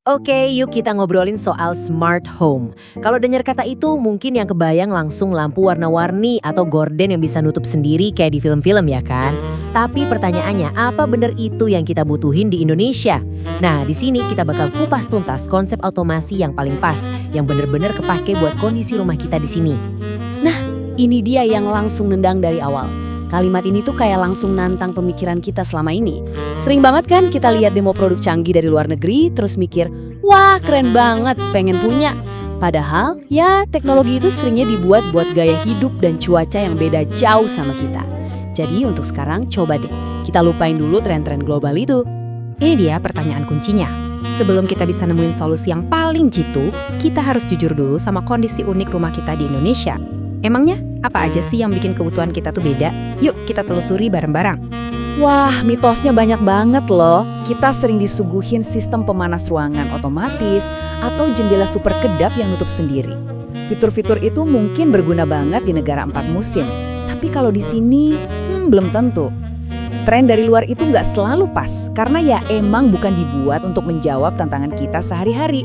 Oke, yuk kita ngobrolin soal smart home. Kalau dengar kata itu mungkin yang kebayang langsung lampu warna-warni atau gorden yang bisa nutup sendiri kayak di film-film ya kan? Tapi pertanyaannya, apa bener itu yang kita butuhin di Indonesia? Nah, di sini kita bakal kupas tuntas konsep otomasi yang paling pas, yang bener-bener kepake buat kondisi rumah kita di sini. Ini dia yang langsung nendang dari awal. Kalimat ini tuh kayak langsung nantang pemikiran kita selama ini. Sering banget kan kita lihat demo produk canggih dari luar negeri, terus mikir, wah keren banget, pengen punya. Padahal, ya teknologi itu seringnya dibuat buat gaya hidup dan cuaca yang beda jauh sama kita. Jadi untuk sekarang coba deh, kita lupain dulu tren-tren global itu. Ini dia pertanyaan kuncinya. Sebelum kita bisa nemuin solusi yang paling jitu, kita harus jujur dulu sama kondisi unik rumah kita di Indonesia. Emangnya apa aja sih yang bikin kebutuhan kita tuh beda? Yuk kita telusuri bareng-bareng. Wah, mitosnya banyak banget loh. Kita sering disuguhin sistem pemanas ruangan otomatis atau jendela super kedap yang nutup sendiri. Fitur-fitur itu mungkin berguna banget di negara 4 musim. Tapi kalau di sini, belum tentu. Tren dari luar itu nggak selalu pas, karena ya emang bukan dibuat untuk menjawab tantangan kita sehari-hari.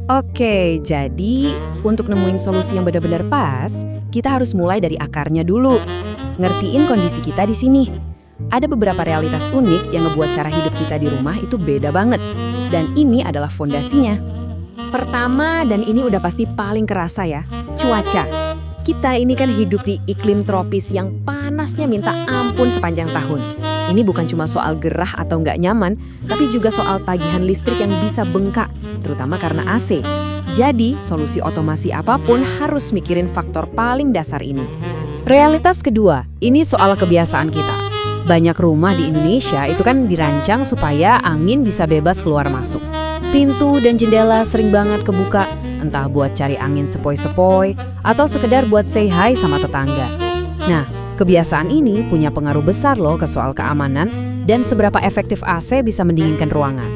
Oke, jadi untuk nemuin solusi yang benar-benar pas, kita harus mulai dari akarnya dulu. Ngertiin kondisi kita di sini. Ada beberapa realitas unik yang ngebuat cara hidup kita di rumah itu beda banget. Dan ini adalah fondasinya. Pertama, dan ini udah pasti paling kerasa ya, cuaca. Kita ini kan hidup di iklim tropis yang panasnya minta ampun sepanjang tahun. Ini bukan cuma soal gerah atau nggak nyaman, tapi juga soal tagihan listrik yang bisa bengkak, terutama karena AC. Jadi, solusi otomasi apapun harus mikirin faktor paling dasar ini. Realitas kedua, ini soal kebiasaan kita. Banyak rumah di Indonesia itu kan dirancang supaya angin bisa bebas keluar masuk. Pintu dan jendela sering banget kebuka, entah buat cari angin sepoi-sepoi, atau sekedar buat say hi sama tetangga. Nah, kebiasaan ini punya pengaruh besar loh ke soal keamanan dan seberapa efektif AC bisa mendinginkan ruangan.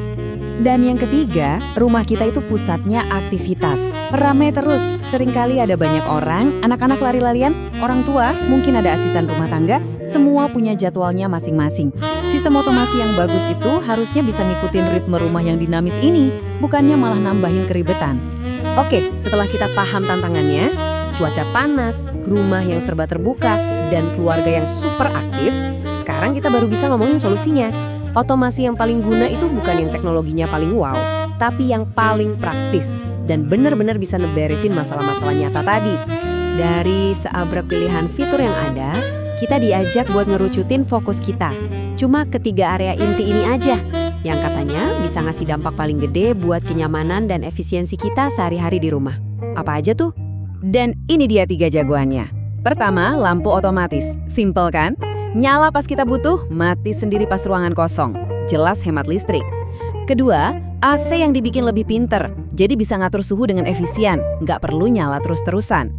Dan yang ketiga, rumah kita itu pusatnya aktivitas. Ramai terus, seringkali ada banyak orang, anak-anak lari-larian, orang tua, mungkin ada asisten rumah tangga, semua punya jadwalnya masing-masing. Sistem otomasi yang bagus itu harusnya bisa ngikutin ritme rumah yang dinamis ini, bukannya malah nambahin keribetan. Oke, setelah kita paham tantangannya, cuaca panas, rumah yang serba terbuka, dan keluarga yang super aktif, sekarang kita baru bisa ngomongin solusinya. Otomasi yang paling guna itu bukan yang teknologinya paling wow, tapi yang paling praktis dan benar-benar bisa ngeberesin masalah-masalah nyata tadi. Dari seabrak pilihan fitur yang ada, kita diajak buat ngerucutin fokus kita. Cuma ketiga area inti ini aja, yang katanya bisa ngasih dampak paling gede buat kenyamanan dan efisiensi kita sehari-hari di rumah. Apa aja tuh? Dan ini dia 3 jagoannya. Pertama, lampu otomatis. Simple kan? Nyala pas kita butuh, mati sendiri pas ruangan kosong. Jelas hemat listrik. Kedua, AC yang dibikin lebih pinter, jadi bisa ngatur suhu dengan efisien, nggak perlu nyala terus-terusan.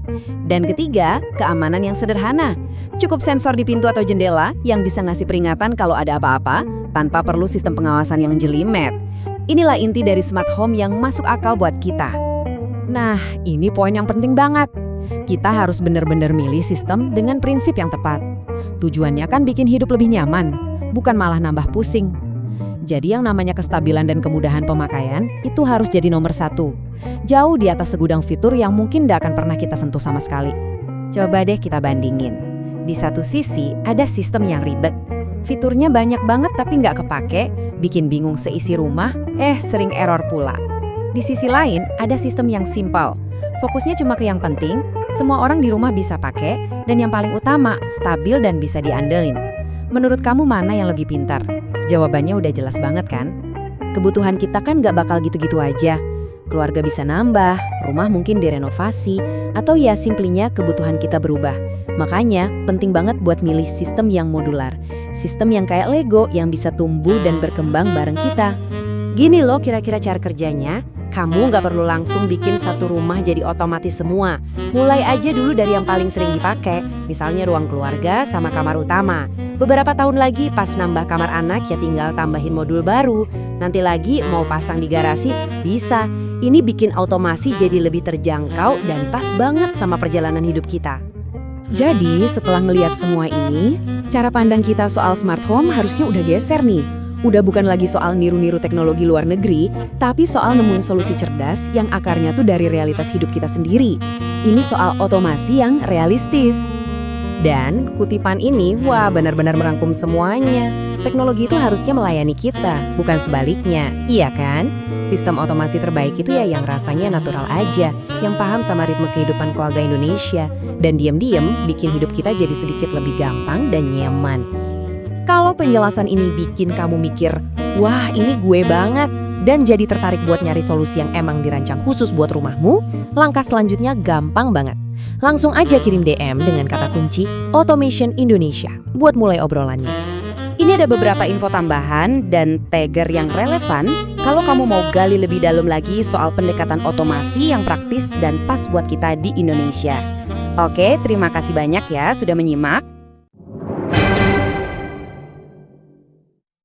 Dan ketiga, keamanan yang sederhana. Cukup sensor di pintu atau jendela yang bisa ngasih peringatan kalau ada apa-apa, tanpa perlu sistem pengawasan yang jelimet. Inilah inti dari smart home yang masuk akal buat kita. Nah, ini poin yang penting banget. Kita harus benar-benar milih sistem dengan prinsip yang tepat. Tujuannya kan bikin hidup lebih nyaman, bukan malah nambah pusing. Jadi yang namanya kestabilan dan kemudahan pemakaian itu harus jadi nomor 1. Jauh di atas segudang fitur yang mungkin gak akan pernah kita sentuh sama sekali. Coba deh kita bandingin. Di satu sisi ada sistem yang ribet. Fiturnya banyak banget tapi gak kepake, bikin bingung seisi rumah, sering error pula. Di sisi lain ada sistem yang simpel. Fokusnya cuma ke yang penting, semua orang di rumah bisa pakai, dan yang paling utama, stabil dan bisa diandelin. Menurut kamu mana yang lebih pintar? Jawabannya udah jelas banget kan? Kebutuhan kita kan gak bakal gitu-gitu aja. Keluarga bisa nambah, rumah mungkin direnovasi, atau ya simplinya kebutuhan kita berubah. Makanya penting banget buat milih sistem yang modular. Sistem yang kayak Lego yang bisa tumbuh dan berkembang bareng kita. Gini loh kira-kira cara kerjanya. Kamu nggak perlu langsung bikin satu rumah jadi otomatis semua. Mulai aja dulu dari yang paling sering dipakai, misalnya ruang keluarga sama kamar utama. Beberapa tahun lagi pas nambah kamar anak ya tinggal tambahin modul baru. Nanti lagi mau pasang di garasi, bisa. Ini bikin otomasi jadi lebih terjangkau dan pas banget sama perjalanan hidup kita. Jadi setelah ngelihat semua ini, cara pandang kita soal smart home harusnya udah geser nih. Udah bukan lagi soal niru-niru teknologi luar negeri, tapi soal nemuin solusi cerdas yang akarnya tuh dari realitas hidup kita sendiri. Ini soal otomasi yang realistis. Dan kutipan ini, wah benar-benar merangkum semuanya. Teknologi itu harusnya melayani kita, bukan sebaliknya, iya kan? Sistem otomasi terbaik itu ya yang rasanya natural aja, yang paham sama ritme kehidupan keluarga Indonesia, dan diam-diam bikin hidup kita jadi sedikit lebih gampang dan nyaman. Kalau penjelasan ini bikin kamu mikir, wah ini gue banget, dan jadi tertarik buat nyari solusi yang emang dirancang khusus buat rumahmu, langkah selanjutnya gampang banget. Langsung aja kirim DM dengan kata kunci Automation Indonesia buat mulai obrolannya. Ini ada beberapa info tambahan dan tagger yang relevan kalau kamu mau gali lebih dalam lagi soal pendekatan otomasi yang praktis dan pas buat kita di Indonesia. Oke, terima kasih banyak ya sudah menyimak.